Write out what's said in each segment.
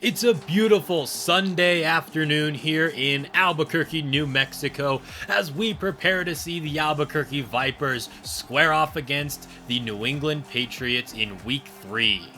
It's a beautiful Sunday afternoon here in Albuquerque, New Mexico, as we prepare to see the Albuquerque Vipers square off against the New England Patriots in Week 3.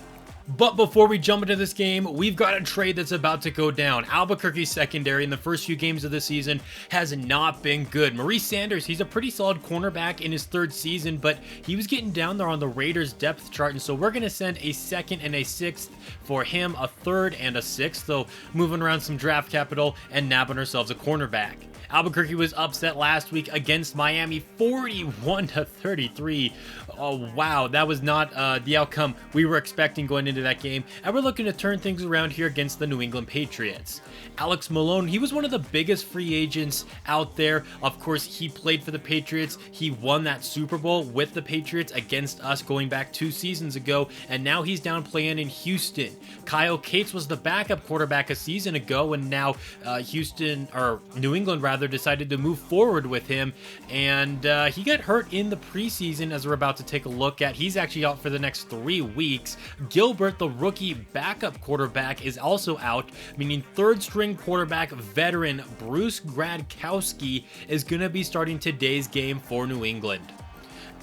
But before we jump into this game, we've got a trade that's about to go down. Albuquerque's secondary in the first few games of the season has not been good. Maurice Sanders, he's a pretty solid cornerback in his third season, but he was getting down there on the Raiders depth chart, and so we're going to send a second and a sixth for him, a third and a sixth, so moving around some draft capital and nabbing ourselves a cornerback. Albuquerque was upset last week against Miami 41-33. Oh wow, that was not the outcome we were expecting going into that game, and we're looking to turn things around here against the New England Patriots. Alex Malone, he was one of the biggest free agents out there. Of course, he played for the Patriots. He won that Super Bowl with the Patriots against us going back 2 seasons ago, and now he's down playing in Houston. Kyle Kates was the backup quarterback a season ago, and now New England rather decided to move forward with him, and he got hurt in the preseason, as we're about to take a look at. He's actually out for the next 3 weeks. Gilbert, the rookie backup quarterback, is also out, meaning third string quarterback veteran Bruce Gradkowski is going to be starting today's game for New England.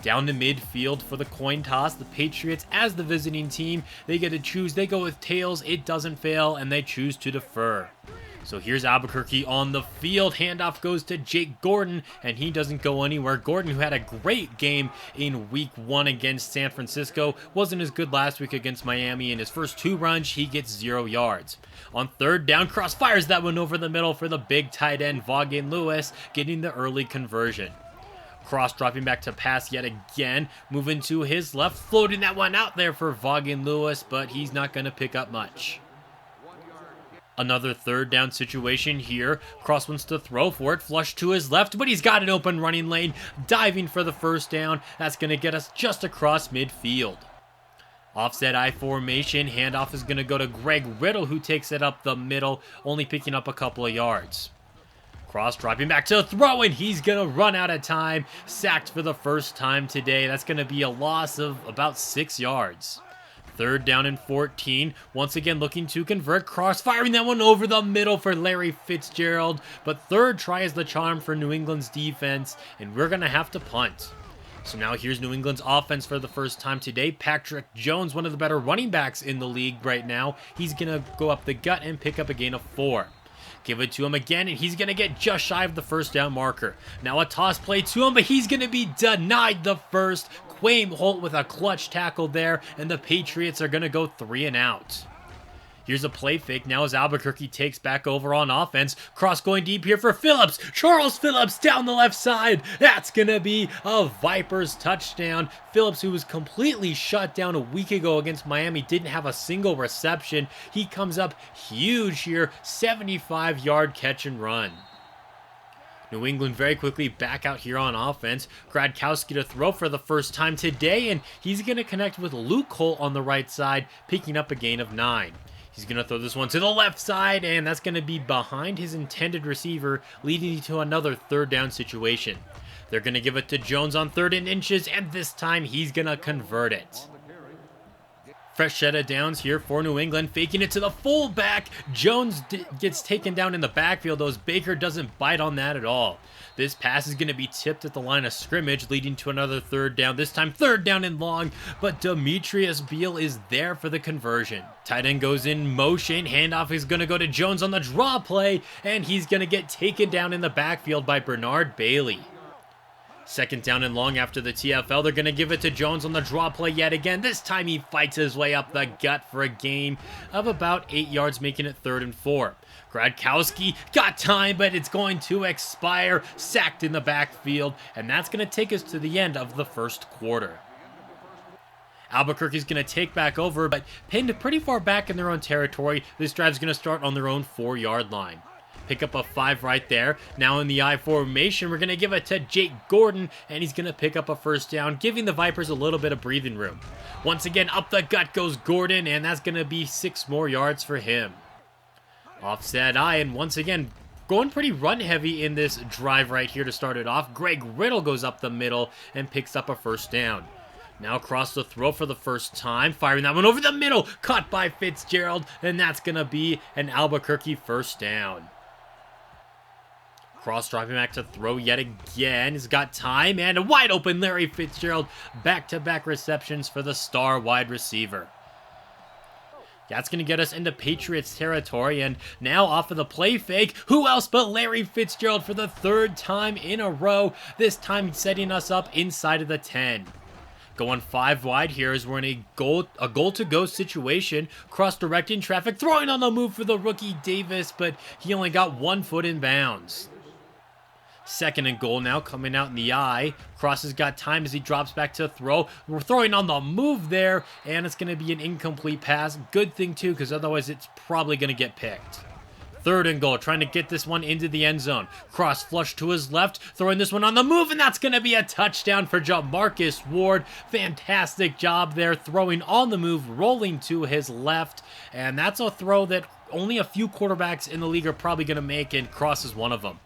Down to midfield for the coin toss, the Patriots, as the visiting team, they get to choose. They go with tails, it doesn't fail, and they choose to defer. So here's Albuquerque on the field. Handoff goes to Jake Gordon, and he doesn't go anywhere. Gordon, who had a great game in Week 1 against San Francisco, wasn't as good last week against Miami. In his first 2 runs, he gets 0 yards. On third down, Cross fires that one over the middle for the big tight end, Vaughan Lewis, getting the early conversion. Cross dropping back to pass yet again, moving to his left, floating that one out there for Vaughan Lewis, but he's not going to pick up much. Another third down situation here. Cross wants to throw for it, flush to his left, but he's got an open running lane, diving for the first down. That's going to get us just across midfield. Offset I formation, handoff is going to go to Greg Riddle, who takes it up the middle, only picking up a couple of yards. Cross dropping back to throw, and he's going to run out of time. Sacked for the first time today. That's going to be a loss of about 6 yards. Third down and 14. Once again looking to convert. Cross firing that one over the middle for Larry Fitzgerald. But third try is the charm for New England's defense, and we're going to have to punt. So now here's New England's offense for the first time today. Patrick Jones, one of the better running backs in the league right now. He's going to go up the gut and pick up a gain of 4. Give it to him again, and he's going to get just shy of the first down marker. Now a toss play to him, but he's going to be denied the first. Quaim Holt with a clutch tackle there, and the Patriots are going to go 3 and out. Here's a play fake now as Albuquerque takes back over on offense. Cross going deep here for Phillips. Charles Phillips down the left side. That's going to be a Vipers touchdown. Phillips, who was completely shut down a week ago against Miami, didn't have a single reception. He comes up huge here. 75-yard catch and run. New England very quickly back out here on offense. Gradkowski to throw for the first time today, and he's going to connect with Luke Holt on the right side, picking up a gain of 9. He's going to throw this one to the left side, and that's going to be behind his intended receiver, leading to another third down situation. They're going to give it to Jones on 3rd and inches, and this time he's going to convert it. Fresh set of downs here for New England, faking it to the fullback. Jones gets taken down in the backfield, though Baker doesn't bite on that at all. This pass is going to be tipped at the line of scrimmage, leading to another third down, this time 3rd down and long, but Demetrius Beal is there for the conversion. Tight end goes in motion, handoff is going to go to Jones on the draw play, and he's going to get taken down in the backfield by Bernard Bailey. 2nd down and long after the TFL. They're going to give it to Jones on the draw play yet again. This time he fights his way up the gut for a gain of about 8 yards, making it 3rd and 4. Gradkowski got time, but it's going to expire. Sacked in the backfield, and that's going to take us to the end of the first quarter. Albuquerque's going to take back over, but pinned pretty far back in their own territory. This drive's going to start on their own 4-yard line. Pick up a 5 right there. Now in the I formation, we're going to give it to Jake Gordon, and he's going to pick up a first down, giving the Vipers a little bit of breathing room. Once again, up the gut goes Gordon, and that's going to be 6 more yards for him. Offset I, and once again, going pretty run heavy in this drive right here to start it off. Greg Riddle goes up the middle and picks up a first down. Now across the throw for the first time, firing that one over the middle, caught by Fitzgerald, and that's going to be an Albuquerque first down. Cross dropping back to throw yet again. He's got time, and a wide open Larry Fitzgerald. Back-to-back receptions for the star wide receiver. That's going to get us into Patriots territory, and now off of the play fake, who else but Larry Fitzgerald for the third time in a row, this time setting us up inside of the 10. Going 5 wide here as we're in a goal-to-go situation, cross-directing traffic, throwing on the move for the rookie Davis, but he only got 1 foot in bounds. Second and goal now, coming out in the eye. Cross has got time as he drops back to throw. We're throwing on the move there, and it's going to be an incomplete pass. Good thing, too, because otherwise it's probably going to get picked. Third and goal, trying to get this one into the end zone. Cross flush to his left, throwing this one on the move, and that's going to be a touchdown for Jamarcus Ward. Fantastic job there, throwing on the move, rolling to his left, and that's a throw that only a few quarterbacks in the league are probably going to make, and Cross is one of them.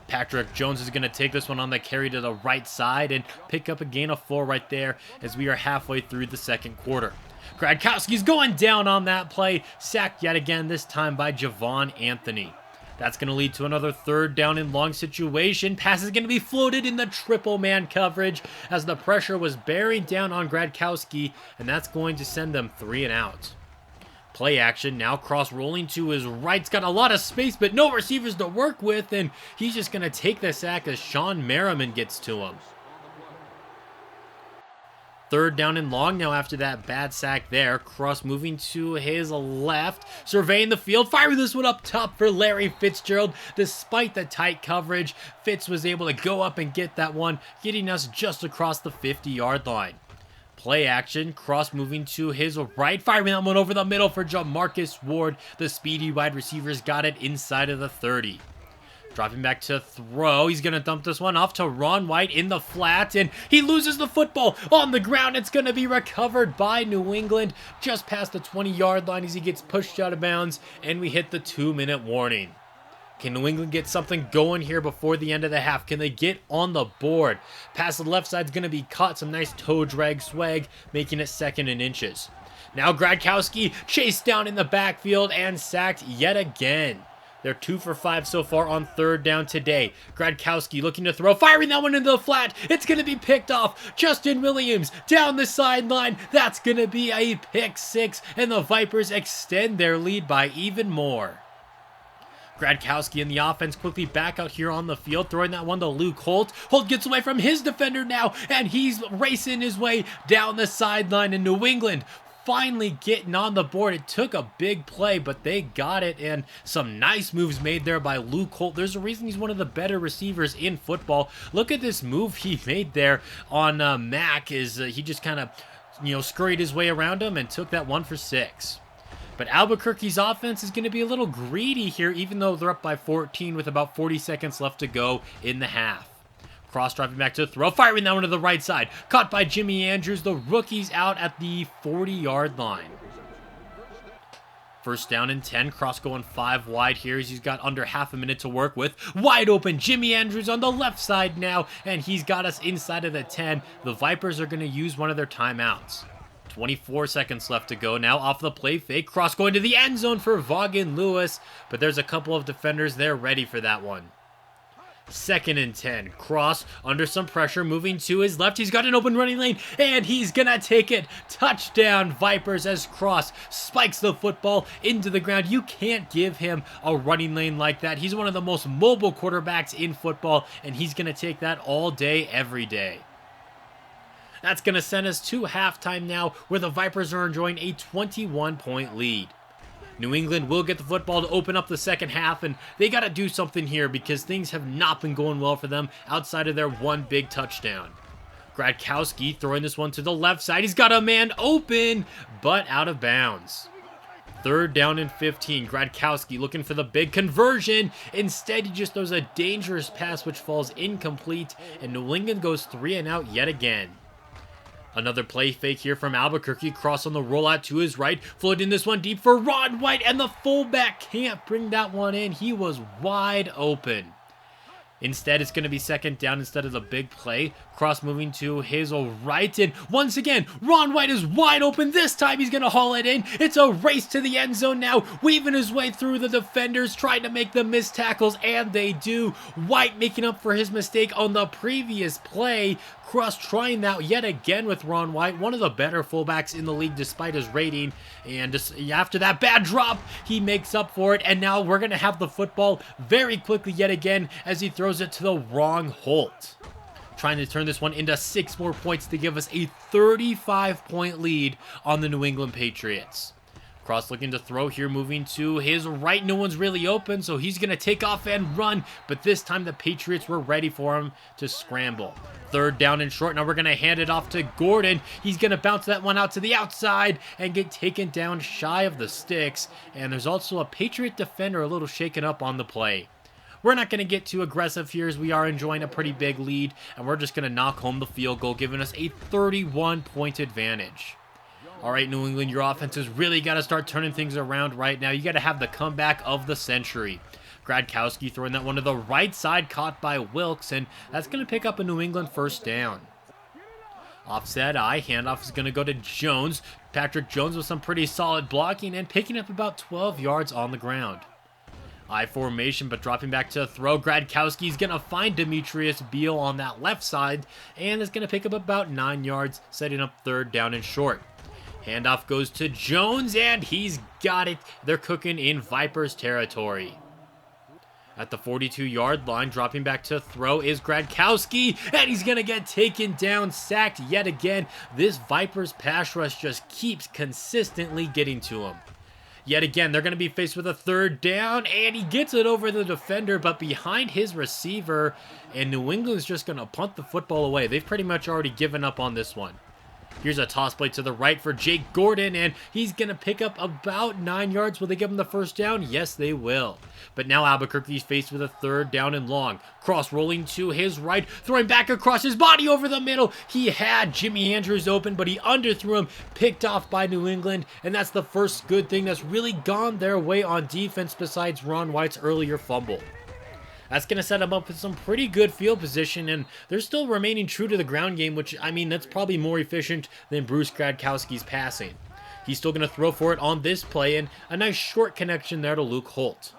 Patrick Jones is going to take this one on the carry to the right side and pick up a gain of 4 right there as we are halfway through the second quarter. Gradkowski's going down on that play, sacked yet again, this time by Javon Anthony. That's going to lead to another third down and long situation. Pass is going to be floated in the triple man coverage as the pressure was bearing down on Gradkowski, and that's going to send them 3 and out. Play action, now cross rolling to his right. He's got a lot of space, but no receivers to work with, and he's just going to take the sack as Sean Merriman gets to him. Third down and long now after that bad sack there. Cross moving to his left, surveying the field, firing this one up top for Larry Fitzgerald. Despite the tight coverage, Fitz was able to go up and get that one, getting us just across the 50-yard line. Play action, cross moving to his right, firing that one over the middle for Jamarcus Ward. The speedy wide receivers got it inside of the 30. Dropping back to throw, he's going to dump this one off to Ron White in the flat, and he loses the football on the ground. It's going to be recovered by New England just past the 20-yard line as he gets pushed out of bounds, and we hit the 2-minute warning. Can New England get something going here before the end of the half? Can they get on the board? Pass to the left side is going to be caught. Some nice toe drag swag, making it 2nd and inches. Now Gradkowski chased down in the backfield and sacked yet again. They're 2 for 5 so far on third down today. Gradkowski looking to throw, firing that one into the flat. It's going to be picked off. Justin Williams down the sideline. That's going to be a pick 6, and the Vipers extend their lead by even more. Gradkowski and the offense quickly back out here on the field, throwing that one to Luke Holt. Holt gets away from his defender now, and he's racing his way down the sideline, and New England finally getting on the board. It took a big play, but they got it, and some nice moves made there by Luke Holt. There's a reason he's one of the better receivers in football. Look at this move he made there on Mack. He just kind of, scurried his way around him and took that one for 6. But Albuquerque's offense is going to be a little greedy here, even though they're up by 14 with about 40 seconds left to go in the half. Cross driving back to the throw, firing that one to the right side. Caught by Jimmy Andrews. The rookie's out at the 40-yard line. First down and 10. Cross going 5 wide here as he's got under half a minute to work with. Wide open. Jimmy Andrews on the left side now, and he's got us inside of the 10. The Vipers are going to use one of their timeouts. 24 seconds left to go now off the play fake. Cross going to the end zone for Vaughan Lewis, but there's a couple of defenders there ready for that one. 2nd and 10. Cross under some pressure, moving to his left. He's got an open running lane, and he's gonna take it. Touchdown Vipers as Cross spikes the football into the ground. You can't give him a running lane like that. He's one of the most mobile quarterbacks in football, and he's gonna take that all day, every day. That's going to send us to halftime now, where the Vipers are enjoying a 21-point lead. New England will get the football to open up the second half, and they got to do something here because things have not been going well for them outside of their one big touchdown. Gradkowski throwing this one to the left side. He's got a man open, but out of bounds. Third down and 15. Gradkowski looking for the big conversion. Instead, he just throws a dangerous pass which falls incomplete, and New England goes 3 and out yet again. Another play fake here from Albuquerque. Cross on the rollout to his right. Floating this one deep for Ron White, and the fullback can't bring that one in. He was wide open. Instead, it's going to be second down instead of the big play. Cross moving to his right, and once again, Ron White is wide open. This time he's going to haul it in. It's a race to the end zone now, weaving his way through the defenders, trying to make the missed tackles, and they do. White making up for his mistake on the previous play. Cross trying that yet again with Ron White, one of the better fullbacks in the league despite his rating, and just after that bad drop, he makes up for it, and now we're going to have the football very quickly yet again as he throws it to the wrong Holt. Trying to turn this one into 6 more points to give us a 35-point lead on the New England Patriots. Cross looking to throw here, moving to his right. No one's really open, so he's going to take off and run, but this time the Patriots were ready for him to scramble. Third down and short. Now we're going to hand it off to Gordon. He's going to bounce that one out to the outside and get taken down shy of the sticks, and there's also a Patriot defender a little shaken up on the play. We're not going to get too aggressive here as we are enjoying a pretty big lead, and we're just going to knock home the field goal, giving us a 31-point advantage. All right, New England, your offense has really got to start turning things around right now. You got to have the comeback of the century. Gradkowski throwing that one to the right side, caught by Wilkes, and that's going to pick up a New England first down. Offset eye, handoff is going to go to Jones. Patrick Jones with some pretty solid blocking and picking up about 12 yards on the ground. I formation, but dropping back to throw. Gradkowski's going to find Demetrius Beal on that left side, and is going to pick up about 9 yards, setting up third down and short. Handoff goes to Jones, and he's got it. They're cooking in Vipers territory. At the 42-yard line, dropping back to throw is Gradkowski, and he's going to get taken down, sacked yet again. This Vipers pass rush just keeps consistently getting to him. Yet again, they're going to be faced with a third down, and he gets it over the defender, but behind his receiver, and New England's just going to punt the football away. They've pretty much already given up on this one. Here's a toss play to the right for Jake Gordon, and he's going to pick up about 9 yards. Will they give him the first down? Yes, they will. But now Albuquerque's faced with a third down and long. Cross rolling to his right, throwing back across his body over the middle. He had Jimmy Andrews open, but he underthrew him, picked off by New England, and that's the first good thing that's really gone their way on defense besides Ron White's earlier fumble. That's going to set them up with some pretty good field position, and they're still remaining true to the ground game, which, I mean, that's probably more efficient than Bruce Gradkowski's passing. He's still going to throw for it on this play, and a nice short connection there to Luke Holt.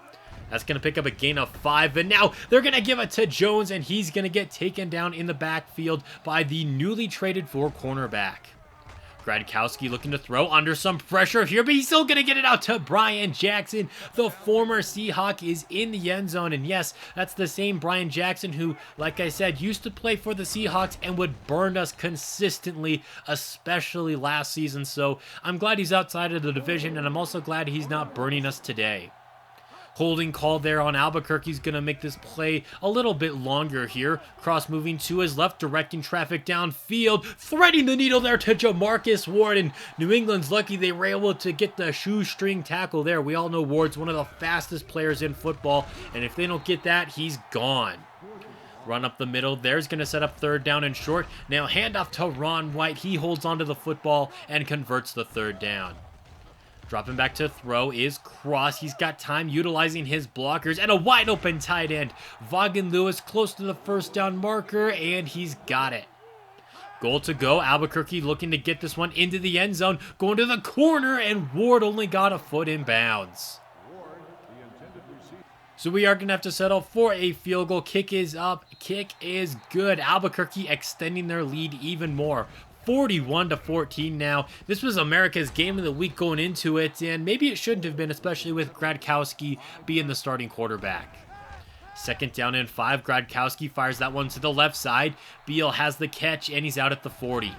That's going to pick up a gain of 5, and now they're going to give it to Jones, and he's going to get taken down in the backfield by the newly traded for cornerback. Gradkowski looking to throw under some pressure here, but he's still going to get it out to Brian Jackson. The former Seahawk is in the end zone, and yes, that's the same Brian Jackson who, like I said, used to play for the Seahawks and would burn us consistently, especially last season. So I'm glad he's outside of the division, and I'm also glad he's not burning us today. Holding call there on Albuquerque's going to make this play a little bit longer here. Cross moving to his left, directing traffic downfield, threading the needle there to Jamarcus Ward, and New England's lucky they were able to get the shoestring tackle there. We all know Ward's one of the fastest players in football, and if they don't get that, he's gone. Run up the middle. There's going to set up third down and short. Now handoff to Ron White. He holds onto the football and converts the third down. Dropping back to throw is Cross. He's got time utilizing his blockers and a wide open tight end. Vaughan Lewis close to the first down marker, and he's got it. Goal to go. Albuquerque looking to get this one into the end zone. Going to the corner, and Ward only got a foot in bounds. So we are going to have to settle for a field goal. Kick is up. Kick is good. Albuquerque extending their lead even more. 41-14 now. This was America's game of the week going into it, and maybe it shouldn't have been, especially with Gradkowski being the starting quarterback. Second down and 5. Gradkowski fires that one to the left side. Beal has the catch, and he's out at the 40.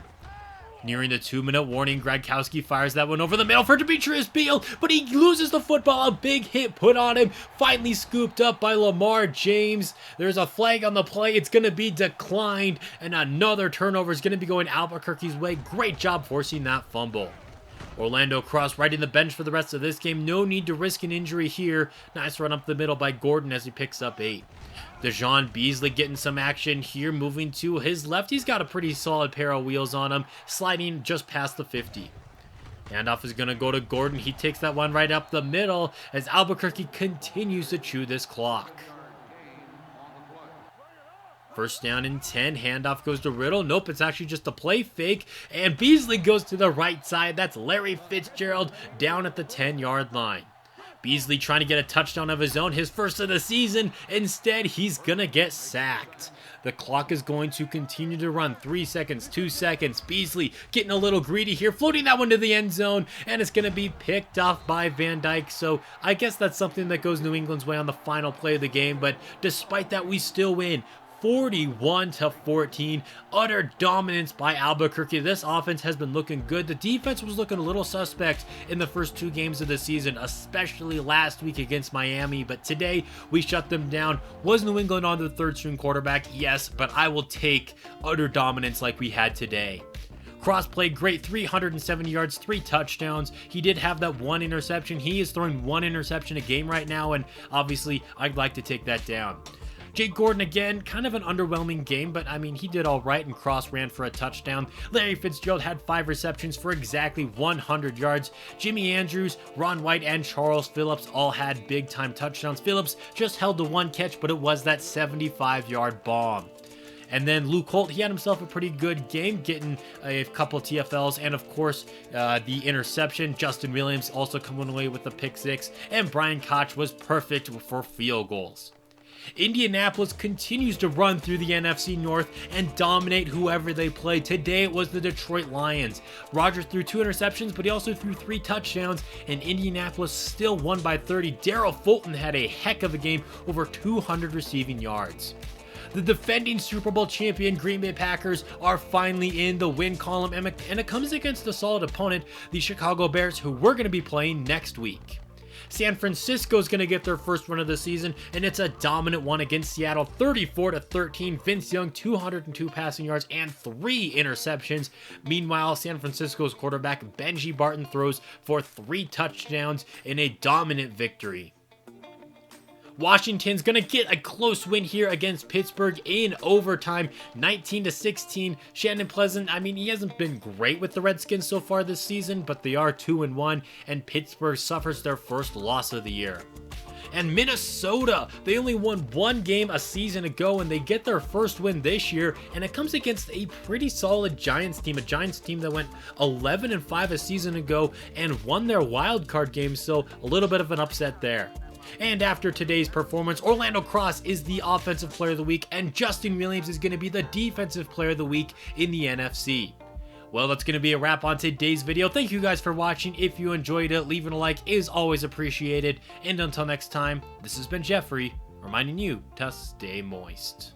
Nearing the 2-minute warning, Gradkowski fires that one over the middle for Demetrius Beal, but he loses the football. A big hit put on him, finally scooped up by Lamar James. There's a flag on the play. It's going to be declined, and another turnover is going to be going Albuquerque's way. Great job forcing that fumble. Orlando Cross right in the bench for the rest of this game. No need to risk an injury here. Nice run up the middle by Gordon as he picks up 8. Dejon Beasley getting some action here, moving to his left. He's got a pretty solid pair of wheels on him, sliding just past the 50. Handoff is going to go to Gordon. He takes that one right up the middle as Albuquerque continues to chew this clock. First down and 10, handoff goes to Riddle. Nope, it's actually just a play fake, and Beasley goes to the right side. That's Larry Fitzgerald down at the 10-yard line. Beasley trying to get a touchdown of his own, his first of the season. Instead, he's gonna get sacked. The clock is going to continue to run. 3 seconds, 2 seconds. Beasley getting a little greedy here, floating that one to the end zone, and it's going to be picked off by Van Dyke. So I guess that's something that goes New England's way on the final play of the game, but despite that, we still win. 41-14, utter dominance by Albuquerque. This offense has been looking good. The defense was looking a little suspect in the first 2 games of the season, especially last week against Miami, but today we shut them down. Was New England on the 3rd-string quarterback? Yes, but I will take utter dominance like we had today. Cross played great, 370 yards, 3 touchdowns. He did have that 1 interception. He is throwing 1 interception a game right now, and obviously I'd like to take that down. Jake Gordon again, kind of an underwhelming game, but I mean, he did all right, and Cross ran for a touchdown. Larry Fitzgerald had 5 receptions for exactly 100 yards. Jimmy Andrews, Ron White, and Charles Phillips all had big-time touchdowns. Phillips just held the 1 catch, but it was that 75-yard bomb. And then Luke Holt, he had himself a pretty good game, getting a couple TFLs, and of course, the interception. Justin Williams also coming away with the pick 6, and Brian Koch was perfect for field goals. Indianapolis continues to run through the NFC North and dominate whoever they play. Today it was the Detroit Lions. Rodgers threw 2 interceptions, but he also threw 3 touchdowns, and Indianapolis still won by 30. Darrell Fulton had a heck of a game, over 200 receiving yards. The defending Super Bowl champion Green Bay Packers are finally in the win column, and it comes against a solid opponent, the Chicago Bears, who we're going to be playing next week. San Francisco's going to get their first win of the season, and it's a dominant one against Seattle, 34-13. Vince Young, 202 passing yards and 3 interceptions. Meanwhile, San Francisco's quarterback Benji Barton throws for 3 touchdowns in a dominant victory. Washington's going to get a close win here against Pittsburgh in overtime, 19-16. Shannon Pleasant, I mean, he hasn't been great with the Redskins so far this season, but they are 2-1, and Pittsburgh suffers their first loss of the year. And Minnesota, they only won 1 game a season ago, and they get their first win this year, and it comes against a pretty solid Giants team, a Giants team that went 11-5 a season ago and won their wild card game, so a little bit of an upset there. And after today's performance, Orlando Cross is the Offensive Player of the Week, and Justin Williams is going to be the Defensive Player of the Week in the NFC. Well, that's going to be a wrap on today's video. Thank you guys for watching. If you enjoyed it, leaving a like is always appreciated. And until next time, this has been Jeffrey, reminding you to stay moist.